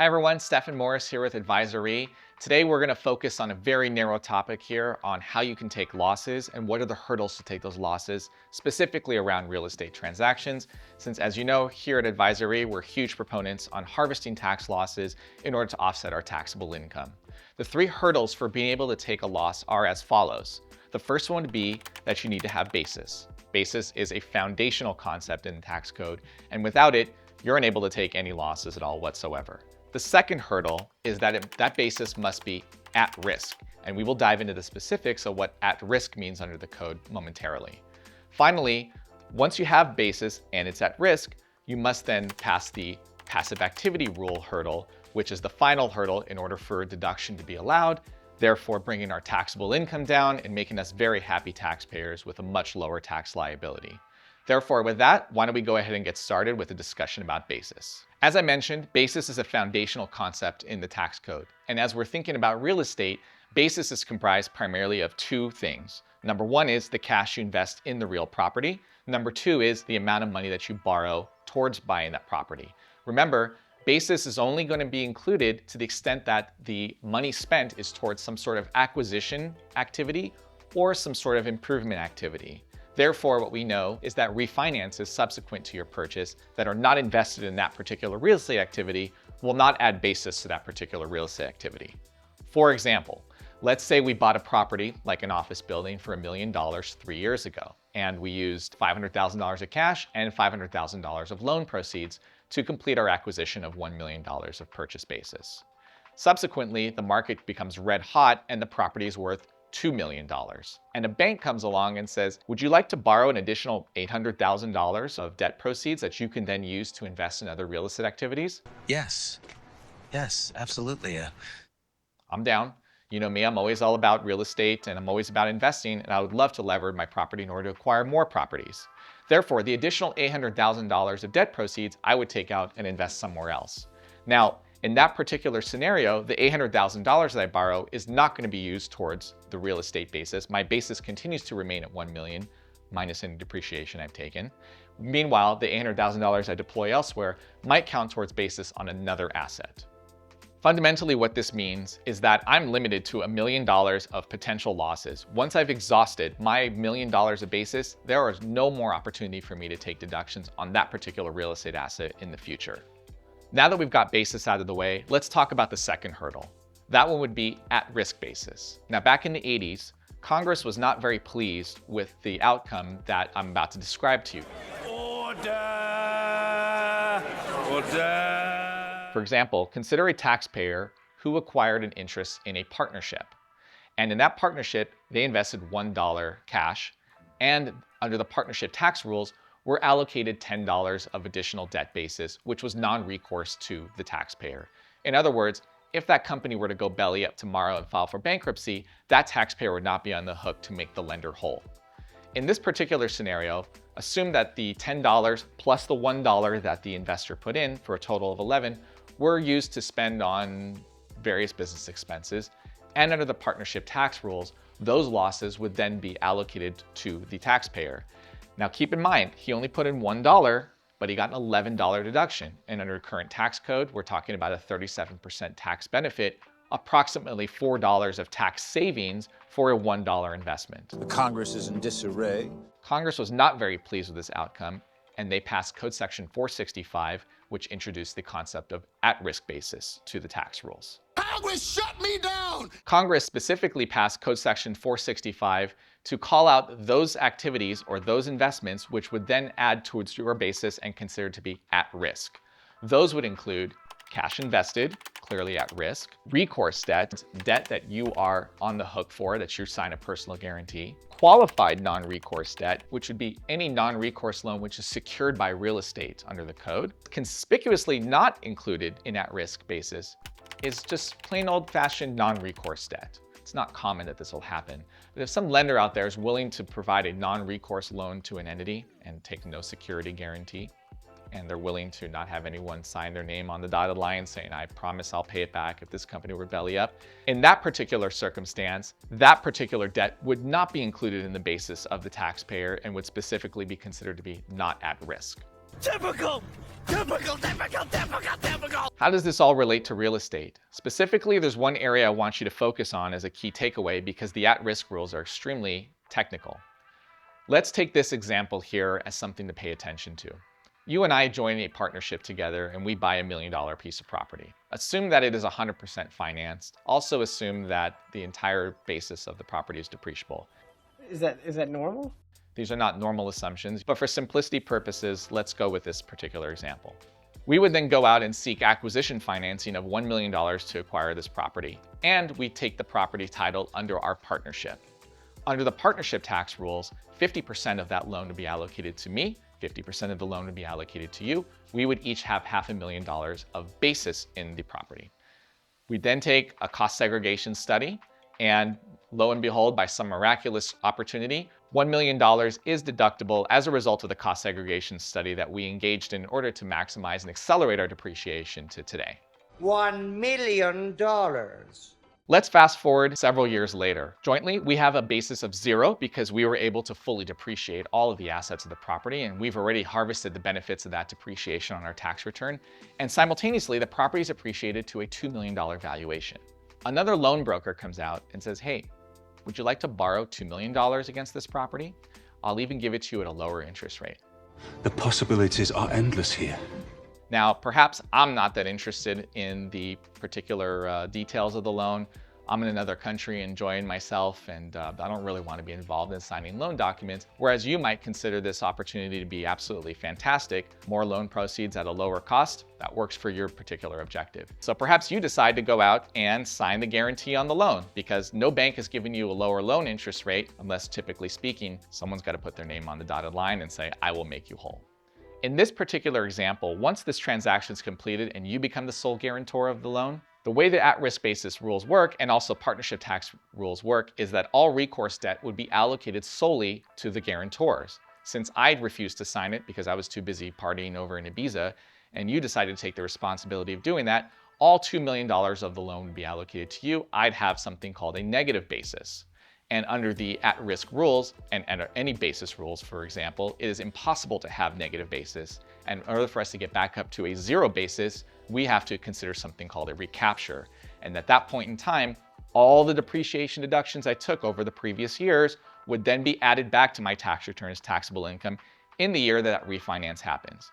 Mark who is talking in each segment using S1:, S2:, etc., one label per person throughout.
S1: Hi everyone, Stephen Morris here with Advisory. Today we're going to focus on a very narrow topic here on how you can take losses and what are the hurdles to take those losses, specifically around real estate transactions, since as you know, here at Advisory, we're huge proponents on harvesting tax losses in order to offset our taxable income. The three hurdles for being able to take a loss are as follows. The first one would be that you need to have basis. Basis is a foundational concept in the tax code, and without it, you're unable to take any losses at all whatsoever. The second hurdle is that that basis must be at risk, and we will dive into the specifics of what at risk means under the code momentarily. Finally, once you have basis and it's at risk, you must then pass the passive activity rule hurdle, which is the final hurdle in order for a deduction to be allowed, therefore bringing our taxable income down and making us very happy taxpayers with a much lower tax liability. Therefore, with that, why don't we go ahead and get started with a discussion about basis. As I mentioned, basis is a foundational concept in the tax code. And as we're thinking about real estate, basis is comprised primarily of two things. Number one is the cash you invest in the real property. Number two is the amount of money that you borrow towards buying that property. Remember, basis is only going to be included to the extent that the money spent is towards some sort of acquisition activity or some sort of improvement activity. Therefore, what we know is that refinances subsequent to your purchase that are not invested in that particular real estate activity will not add basis to that particular real estate activity. For example, let's say we bought a property like an office building for $1 million 3 years ago, and we used $500,000 of cash and $500,000 of loan proceeds to complete our acquisition of $1 million of purchase basis. Subsequently, the market becomes red hot and the property is worth $2 million. And a bank comes along and says, would you like to borrow an additional $800,000 of debt proceeds that you can then use to invest in other real estate activities?
S2: Yes, absolutely.
S1: I'm down. You know me, I'm always all about real estate and I'm always about investing, and I would love to leverage my property in order to acquire more properties. Therefore, the additional $800,000 of debt proceeds, I would take out and invest somewhere else. Now, in that particular scenario, the $800,000 that I borrow is not going to be used towards the real estate basis. My basis continues to remain at $1 million minus any depreciation I've taken. Meanwhile, the $800,000 I deploy elsewhere might count towards basis on another asset. Fundamentally, what this means is that I'm limited to $1 million of potential losses. Once I've exhausted my $1 million of basis, there is no more opportunity for me to take deductions on that particular real estate asset in the future. Now that we've got basis out of the way, let's talk about the second hurdle. That one would be at-risk basis. Now, back in the 80s, Congress was not very pleased with the outcome that I'm about to describe to you.
S3: Order! Order!
S1: For example, consider a taxpayer who acquired an interest in a partnership. And in that partnership, they invested $1 cash, and under the partnership tax rules, were allocated $10 of additional debt basis, which was non-recourse to the taxpayer. In other words, if that company were to go belly up tomorrow and file for bankruptcy, that taxpayer would not be on the hook to make the lender whole. In this particular scenario, assume that the $10 plus the $1 that the investor put in for a total of $11 were used to spend on various business expenses, and under the partnership tax rules, those losses would then be allocated to the taxpayer. Now keep in mind, he only put in $1, but he got an $11 deduction. And under current tax code, we're talking about a 37% tax benefit, approximately $4 of tax savings for a $1 investment.
S3: The Congress is in disarray.
S1: Congress was not very pleased with this outcome, and they passed Code Section 465, which introduced the concept of at-risk basis to the tax rules.
S3: Congress, shut me down!
S1: Congress specifically passed Code Section 465 to call out those activities or those investments which would then add towards your basis and considered to be at risk. Those would include cash invested, clearly at risk, recourse debt, debt that you are on the hook for, that you sign a personal guarantee, qualified non-recourse debt, which would be any non-recourse loan which is secured by real estate under the code. Conspicuously not included in at-risk basis is just plain old-fashioned non-recourse debt. It's not common that this will happen, but if some lender out there is willing to provide a non-recourse loan to an entity and take no security guarantee, and they're willing to not have anyone sign their name on the dotted line saying, I promise I'll pay it back if this company were belly up. In that particular circumstance, that particular debt would not be included in the basis of the taxpayer and would specifically be considered to be not at risk.
S3: Typical! Typical, typical, typical, typical!
S1: How does this all relate to real estate? Specifically, there's one area I want you to focus on as a key takeaway because the at-risk rules are extremely technical. Let's take this example here as something to pay attention to. You and I join a partnership together and we buy $1 million piece of property. Assume that it is 100% financed. Also assume that the entire basis of the property is depreciable.
S4: Is that normal?
S1: These are not normal assumptions, but for simplicity purposes, let's go with this particular example. We would then go out and seek acquisition financing of $1 million to acquire this property, and we take the property title under our partnership. Under the partnership tax rules, 50% of that loan would be allocated to me, 50% of the loan would be allocated to you. We would each have $500,000 of basis in the property. We then take a cost segregation study, and lo and behold, by some miraculous opportunity, $1 million is deductible as a result of the cost segregation study that we engaged in order to maximize and accelerate our depreciation to today.
S5: $1 million.
S1: Let's fast forward several years later. Jointly, we have a basis of 0 because we were able to fully depreciate all of the assets of the property, and we've already harvested the benefits of that depreciation on our tax return. And simultaneously, the property is appreciated to a $2 million valuation. Another loan broker comes out and says, hey, would you like to borrow $2 million against this property? I'll even give it to you at a lower interest rate.
S6: The possibilities are endless here.
S1: Now, perhaps I'm not that interested in the particular details of the loan. I'm in another country enjoying myself, and I don't really want to be involved in signing loan documents, whereas you might consider this opportunity to be absolutely fantastic. More loan proceeds at a lower cost, that works for your particular objective. So perhaps you decide to go out and sign the guarantee on the loan because no bank has given you a lower loan interest rate unless, typically speaking, someone's got to put their name on the dotted line and say, I will make you whole. In this particular example, once this transaction is completed and you become the sole guarantor of the loan, the way the at-risk basis rules work and also partnership tax rules work is that all recourse debt would be allocated solely to the guarantors. Since I'd refused to sign it because I was too busy partying over in Ibiza, and you decided to take the responsibility of doing that, all $2 million of the loan would be allocated to you. I'd have something called a negative basis. And under the at-risk rules, and any basis rules, for example, it is impossible to have negative basis. And in order for us to get back up to a 0 basis, we have to consider something called a recapture. And at that point in time, all the depreciation deductions I took over the previous years would then be added back to my tax return as taxable income in the year that refinance happens.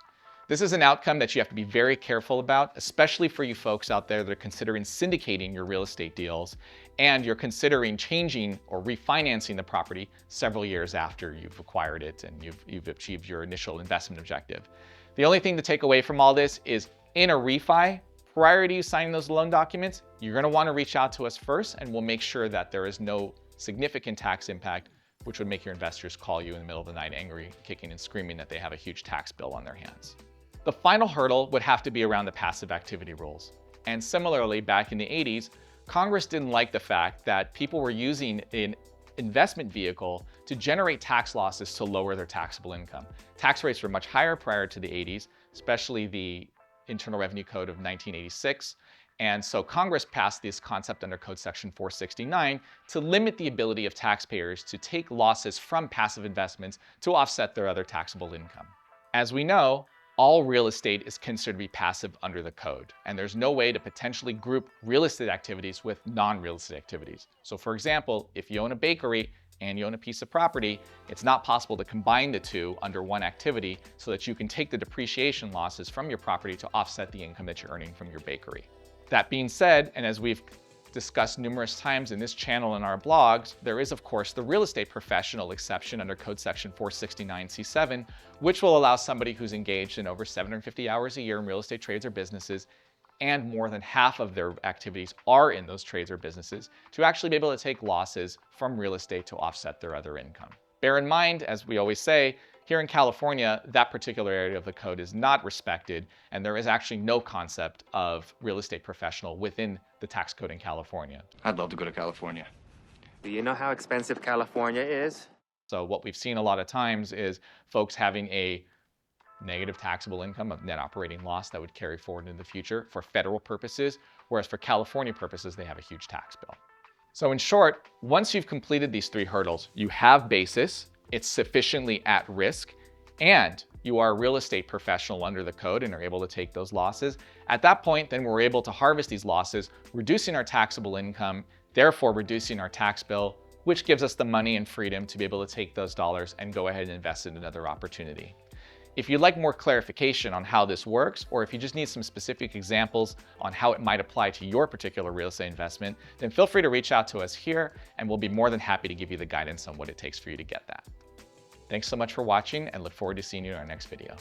S1: This is an outcome that you have to be very careful about, especially for you folks out there that are considering syndicating your real estate deals and you're considering changing or refinancing the property several years after you've acquired it and you've achieved your initial investment objective. The only thing to take away from all this is in a refi, prior to you signing those loan documents, you're going to want to reach out to us first and we'll make sure that there is no significant tax impact, which would make your investors call you in the middle of the night angry, kicking and screaming that they have a huge tax bill on their hands. The final hurdle would have to be around the passive activity rules. And similarly, back in the 80s, Congress didn't like the fact that people were using an investment vehicle to generate tax losses to lower their taxable income. Tax rates were much higher prior to the 80s, especially the Internal Revenue Code of 1986. And so Congress passed this concept under Code Section 469 to limit the ability of taxpayers to take losses from passive investments to offset their other taxable income. As we know, all real estate is considered to be passive under the code, and there's no way to potentially group real estate activities with non-real estate activities. So for example, if you own a bakery and you own a piece of property, it's not possible to combine the two under one activity so that you can take the depreciation losses from your property to offset the income that you're earning from your bakery. That being said, and as we've discussed numerous times in this channel and our blogs, there is of course the real estate professional exception under Code Section 469C7, which will allow somebody who's engaged in over 750 hours a year in real estate trades or businesses, and more than half of their activities are in those trades or businesses, to actually be able to take losses from real estate to offset their other income. Bear in mind, as we always say, here in California, that particular area of the code is not respected, and there is actually no concept of real estate professional within the tax code in California.
S7: I'd love to go to California.
S8: Do you know how expensive California is?
S1: So what we've seen a lot of times is folks having a negative taxable income of net operating loss that would carry forward into the future for federal purposes, whereas for California purposes, they have a huge tax bill. So in short, once you've completed these 3 hurdles, you have basis, it's sufficiently at risk, and you are a real estate professional under the code and are able to take those losses. At that point, then we're able to harvest these losses, reducing our taxable income, therefore reducing our tax bill, which gives us the money and freedom to be able to take those dollars and go ahead and invest in another opportunity. If you'd like more clarification on how this works, or if you just need some specific examples on how it might apply to your particular real estate investment, then feel free to reach out to us here and we'll be more than happy to give you the guidance on what it takes for you to get that. Thanks so much for watching and look forward to seeing you in our next video.